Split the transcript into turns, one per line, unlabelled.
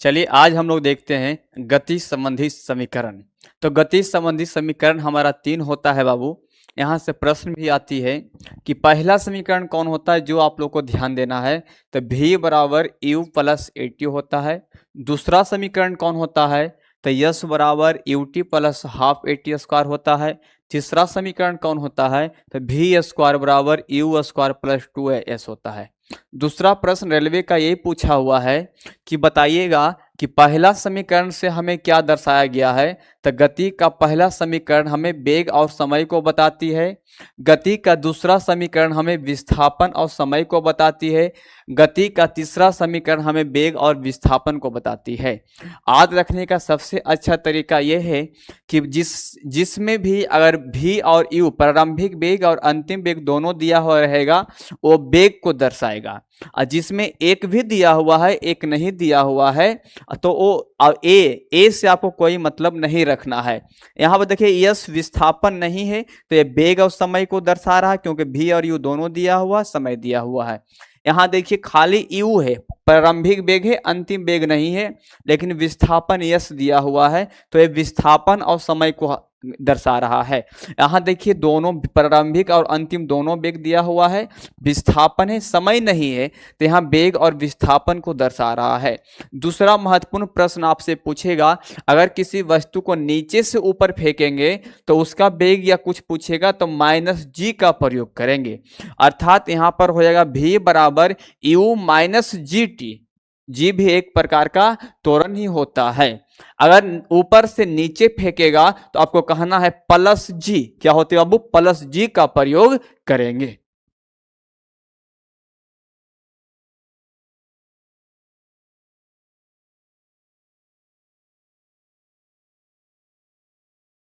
चलिए आज हम लोग देखते हैं गति संबंधी समीकरण। तो गति संबंधी समीकरण हमारा 3 होता है बाबू। यहाँ से प्रश्न भी आती है कि पहला समीकरण कौन होता है, जो आप लोग को ध्यान देना है। तो v बराबर u प्लस ए टी होता है। दूसरा समीकरण कौन होता है, तो यस बराबर U T plus half A T square होता है। तीसरा समीकरण कौन होता है, तो वी स्क्वायर बराबर यू स्क्वायर प्लस 2as होता है। दूसरा प्रश्न रेलवे का यही पूछा हुआ है कि बताइएगा कि पहला समीकरण से हमें क्या दर्शाया गया है। तो गति का पहला समीकरण हमें वेग और समय को बताती है। गति का दूसरा समीकरण हमें विस्थापन और समय को बताती है। गति का तीसरा समीकरण हमें वेग और विस्थापन को बताती है। याद रखने का सबसे अच्छा तरीका यह है कि जिसमें भी अगर v और u प्रारंभिक वेग और अंतिम वेग दोनों दिया हुआ रहेगा, वो वेग को दर्शाएगा। और जिसमें एक भी दिया हुआ है एक नहीं दिया हुआ है, तो वो ए से आपको कोई मतलब नहीं रखना है। यहाँ पर देखिए यस विस्थापन नहीं है, तो ये वेग और समय को दर्शा रहा है, क्योंकि v और u दोनों दिया हुआ, समय दिया हुआ है। यहाँ देखिए खाली u है, प्रारंभिक वेग है, अंतिम वेग नहीं है, लेकिन विस्थापन यस दिया हुआ है, तो ये विस्थापन और समय को दर्शा रहा है। यहाँ देखिए दोनों प्रारंभिक और अंतिम दोनों वेग दिया हुआ है, विस्थापन है, समय नहीं है, तो यहाँ वेग और विस्थापन को दर्शा रहा है। दूसरा महत्वपूर्ण प्रश्न आपसे पूछेगा, अगर किसी वस्तु को नीचे से ऊपर फेंकेंगे तो उसका वेग या कुछ पूछेगा तो माइनस जी का प्रयोग करेंगे। अर्थात यहाँ पर हो जाएगा v बराबर यू माइनस जी टी। जी भी एक प्रकार का त्वरण ही होता है। अगर ऊपर से नीचे फेंकेगा तो आपको कहना है प्लस जी, क्या होते बाबू, प्लस जी का प्रयोग करेंगे।